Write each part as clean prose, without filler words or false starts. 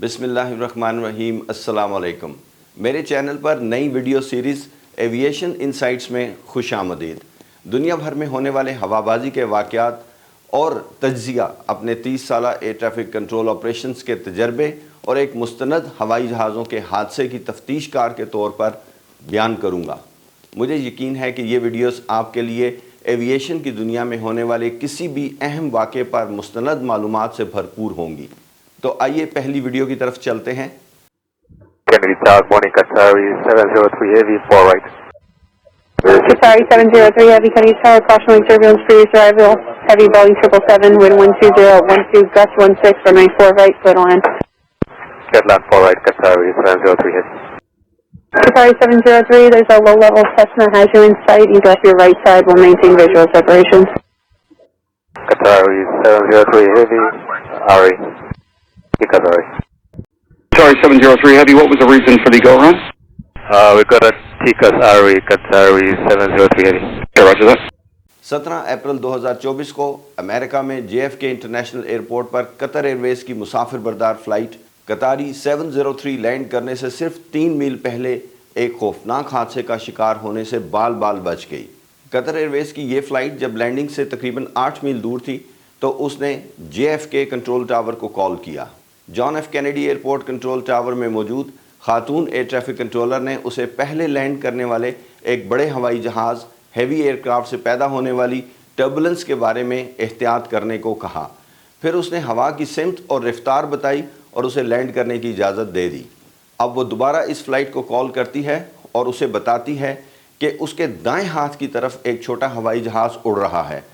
बिस्मिल्लाहिर्रहमानिर्रहीम। अस्सलाम वालेकुम। मेरे चैनल पर नई वीडियो सीरीज़ एविएशन इनसाइट्स में खुश आमदीद। दुनिया भर में होने वाले हवाबाजी के वाक़यात और तज्ज़िया अपने 30 साला एयर ट्रैफिक कंट्रोल ऑपरेशंस के तजर्बे और एक मुस्तनद हवाई जहाज़ों के हादसे की तफ्तीश कार के तौर पर बयान करूँगा। मुझे यकीन है कि ये वीडियोस आपके लिए एविएशन की दुनिया में होने वाले किसी भी अहम वाक़े पर मुस्तनद मालूमात से भरपूर होंगी। तो आइए पहली वीडियो की तरफ चलते हैं। Kennedy Tower, morning, Qatari 703 Heavy, 4 right. Qatari 703 Heavy, Kennedy Tower, caution turbulence for your arrival. Heavy volume 777, wind 120, gust 16, runway 4 right, clear to land. Catland 4 right, Qatari 703 Heavy. Qatari 703, there's a low-level Cessna has you in sight. You left your right side, will maintain visual separation. Qatari 703 Heavy, Ari, Qatari. Sorry, 703 Heavy, what was the reason for the go-around? We got a TCAS Ari, Qatari 703 Heavy. Okay, roger that. 17 अप्रैल 2024 को America में JFK international airport पर Qatar Airways की मुसाफिर बरदार flight कतारी 703 land करने से सिर्फ 3 मील पहले एक खौफनाक हादसे का शिकार होने से बाल बाल बच गई। कतर एयरवेज की ये फ़्लाइट जब लैंडिंग से तकरीबन 8 मील दूर थी तो उसने JFK कंट्रोल टावर को कॉल किया। John F Kennedy airport control tower में मौजूद खातून एयर ट्रैफिक कंट्रोलर ने उसे पहले लैंड करने वाले एक बड़े हवाई जहाज़ हेवी एयरक्राफ्ट से पैदा होने वाली टर्बुलेंस के बारे में एहतियात करने को कहा। फिर उसने हवा की सिमत और रफ्तार बताई और उसे लैंड करने की इजाज़त दे दी। अब वो दोबारा इस फ़्लाइट को कॉल करती है और उसे बताती है कि उसके दाएं हाथ की तरफ एक छोटा हवाई जहाज़ उड़ रहा है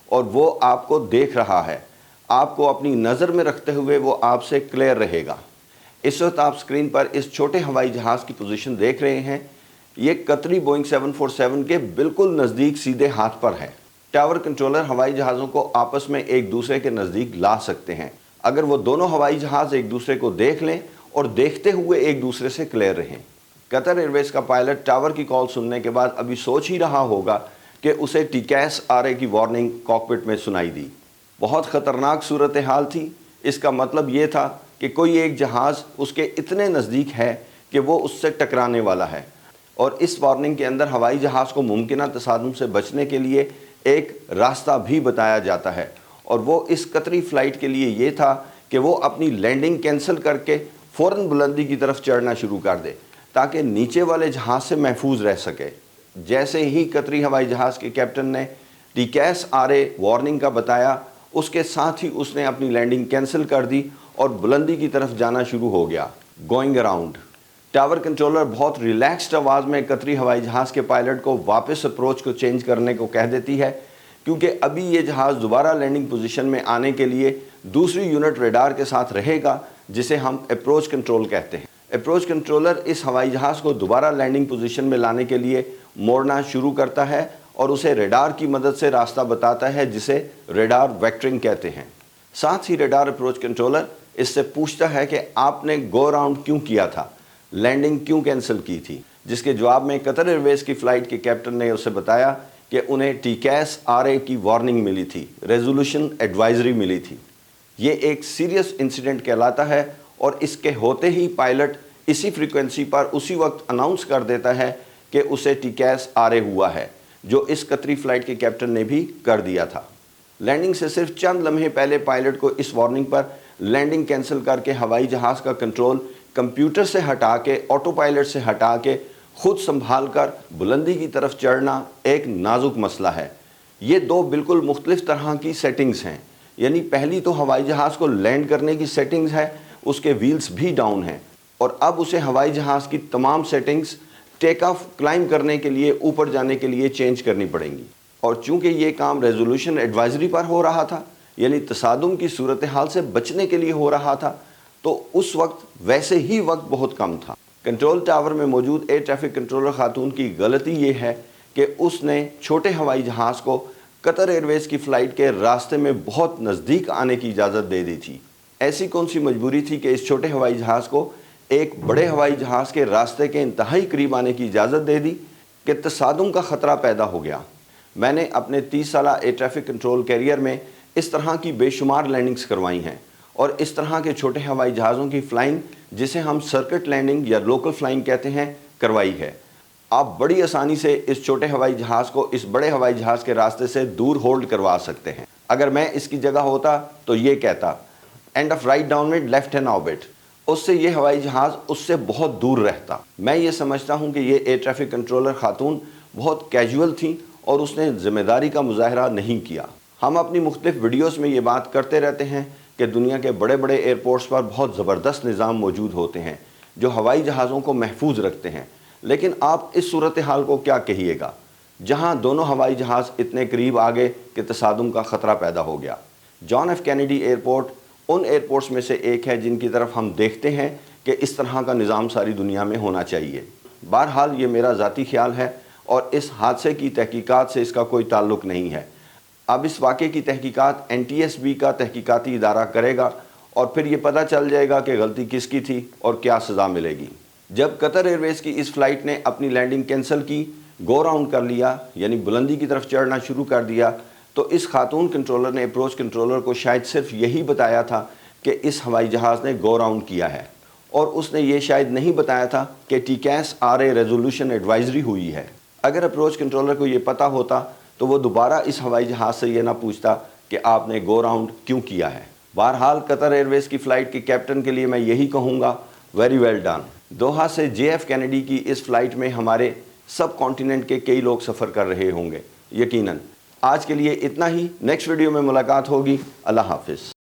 और वो आपको देख रहा है। आपको अपनी नज़र में रखते हुए वो आपसे क्लियर रहेगा। इस वक्त आप स्क्रीन पर इस छोटे हवाई जहाज़ की पोजीशन देख रहे हैं। ये कतरी बोइंग 747 के बिल्कुल नज़दीक सीधे हाथ पर है। टावर कंट्रोलर हवाई जहाज़ों को आपस में एक दूसरे के नज़दीक ला सकते हैं अगर वो दोनों हवाई जहाज़ एक दूसरे को देख लें और देखते हुए एक दूसरे से क्लियर रहें। कतर एयरवेज का पायलट टावर की कॉल सुनने के बाद अभी सोच ही रहा होगा कि उसे टीकैस आरए की वार्निंग कॉकपिट में सुनाई दी। बहुत ख़तरनाक सूरत हाल थी। इसका मतलब ये था कि कोई एक जहाज़ उसके इतने नज़दीक है कि वो उससे टकराने वाला है और इस वार्निंग के अंदर हवाई जहाज़ को मुमकिना तसादुम से बचने के लिए एक रास्ता भी बताया जाता है और वो इस कतरी फ़्लाइट के लिए ये था कि वो अपनी लैंडिंग कैंसिल करके फ़ौरन बुलंदी की तरफ चढ़ना शुरू कर दे ताकि नीचे वाले जहाज़ से महफूज रह सके। जैसे ही कतरी हवाई जहाज़ के कैप्टन ने टीकैस आरए वार्निंग का बताया उसके साथ ही उसने अपनी लैंडिंग कैंसिल कर दी और बुलंदी की तरफ जाना शुरू हो गया। गोइंग अराउंड टावर कंट्रोलर बहुत रिलैक्स्ड आवाज़ में कतरी हवाई जहाज़ के पायलट को वापस अप्रोच को चेंज करने को कह देती है क्योंकि अभी ये जहाज़ दोबारा लैंडिंग पोजीशन में आने के लिए दूसरी यूनिट रेडार के साथ रहेगा जिसे हम अप्रोच कंट्रोल कहते हैं। अप्रोच कंट्रोलर इस हवाई जहाज़ को दोबारा लैंडिंग पोजीशन में लाने के लिए मोड़ना शुरू करता है और उसे रेडार की मदद से रास्ता बताता है जिसे रेडार वेक्टरिंग कहते हैं। साथ ही रेडार अप्रोच कंट्रोलर इससे पूछता है कि आपने गो अराउंड क्यों किया था, लैंडिंग क्यों कैंसिल की थी, जिसके जवाब में कतर एयरवेज की फ़्लाइट के कैप्टन ने उसे बताया कि उन्हें टीकैस आरए की वार्निंग मिली थी, रेजोल्यूशन एडवाइजरी मिली थी। ये एक सीरियस इंसिडेंट कहलाता है और इसके होते ही पायलट इसी फ्रीक्वेंसी पर उसी वक्त अनाउंस कर देता है कि उसे टीकैस आरए हुआ है, जो इस कतरी फ़्लाइट के कैप्टन ने भी कर दिया था। लैंडिंग से सिर्फ चंद लम्हे पहले पायलट को इस वार्निंग पर लैंडिंग कैंसिल करके हवाई जहाज़ का कंट्रोल कंप्यूटर से हटा के, ऑटो पायलट से हटा के खुद संभाल कर बुलंदी की तरफ चढ़ना एक नाजुक मसला है। ये दो बिल्कुल मुख्तलिफ तरह की सेटिंग्स हैं। यानी पहली तो हवाई जहाज़ को लैंड करने की सेटिंग्स है, उसके व्हील्स भी डाउन हैं और अब उसे हवाई जहाज़ की तमाम सेटिंग्स टेक ऑफ क्लाइंब करने के लिए, ऊपर जाने के लिए चेंज करनी पड़ेंगी। और चूंकि ये काम रेजोल्यूशन एडवाइजरी पर हो रहा था यानी तसादुम की सूरत हाल से बचने के लिए हो रहा था तो उस वक्त वैसे ही वक्त बहुत कम था। कंट्रोल टावर में मौजूद एयर ट्रैफिक कंट्रोलर खातून की गलती ये है कि उसने छोटे हवाई जहाज़ को कतर एयरवेज की फ़्लाइट के रास्ते में बहुत नज़दीक आने की इजाज़त दे दी थी। ऐसी कौन सी मजबूरी थी कि इस छोटे हवाई जहाज़ को एक बड़े हवाई जहाज़ के रास्ते के इंतहाई करीब आने की इजाज़त दे दी कि तसादुम का ख़तरा पैदा हो गया। मैंने अपने 30 साला एयर ट्रैफिक कंट्रोल कैरियर में इस तरह की बेशुमार लैंडिंग्स करवाई हैं اور اس طرح کے چھوٹے ہوائی جہازوں کی فلائنگ جسے ہم سرکٹ لینڈنگ یا لوکل فلائنگ کہتے ہیں کروائی ہے۔ آپ بڑی آسانی سے اس چھوٹے ہوائی جہاز کو اس بڑے ہوائی جہاز کے راستے سے دور ہولڈ کروا سکتے ہیں۔ اگر میں اس کی جگہ ہوتا تو یہ کہتا end of right down with left hand orbit, اس سے یہ ہوائی جہاز اس سے بہت دور رہتا۔ میں یہ سمجھتا ہوں کہ یہ ایئر ٹریفک کنٹرولر خاتون بہت کیجول تھیں اور اس نے ذمہ داری کا مظاہرہ نہیں کیا۔ ہم اپنی مختلف ویڈیوز میں یہ بات کرتے رہتے ہیں کہ دنیا کے بڑے بڑے ایئرپورٹس پر بہت زبردست نظام موجود ہوتے ہیں جو ہوائی جہازوں کو محفوظ رکھتے ہیں، لیکن آپ اس صورتحال کو کیا کہیے گا جہاں دونوں ہوائی جہاز اتنے قریب آ گئے کہ تصادم کا خطرہ پیدا ہو گیا؟ جان ایف کینیڈی ایئرپورٹ ان ایئرپورٹس میں سے ایک ہے جن کی طرف ہم دیکھتے ہیں کہ اس طرح کا نظام ساری دنیا میں ہونا چاہیے۔ بہرحال یہ میرا ذاتی خیال ہے اور اس حادثے کی تحقیقات سے اس کا کوئی تعلق نہیں ہے۔ اب اس واقعے کی تحقیقات NTSB کا تحقیقاتی ادارہ کرے گا اور پھر یہ پتہ چل جائے گا کہ غلطی کس کی تھی اور کیا سزا ملے گی۔ جب قطر ایئر ویز کی اس فلائٹ نے اپنی لینڈنگ کینسل کی، گو راؤنڈ کر لیا یعنی بلندی کی طرف چڑھنا شروع کر دیا، تو اس خاتون کنٹرولر نے اپروچ کنٹرولر کو شاید صرف یہی بتایا تھا کہ اس ہوائی جہاز نے گو راؤنڈ کیا ہے، اور اس نے یہ شاید نہیں بتایا تھا کہ TCAS RA ریزولوشن ایڈوائزری ہوئی ہے۔ اگر اپروچ کنٹرولر کو یہ پتہ ہوتا تو وہ دوبارہ اس ہوائی جہاز سے یہ نہ پوچھتا کہ آپ نے گو راؤنڈ کیوں کیا ہے۔ بہرحال قطر ایئر ویز کی فلائٹ کے کیپٹن کے لیے میں یہی کہوں گا، ویری ویل ڈن۔ دوحہ سے JF کینیڈی کی اس فلائٹ میں ہمارے سب کانٹیننٹ کے کئی لوگ سفر کر رہے ہوں گے یقیناً۔ آج کے لیے اتنا ہی، نیکسٹ ویڈیو میں ملاقات ہوگی۔ اللہ حافظ۔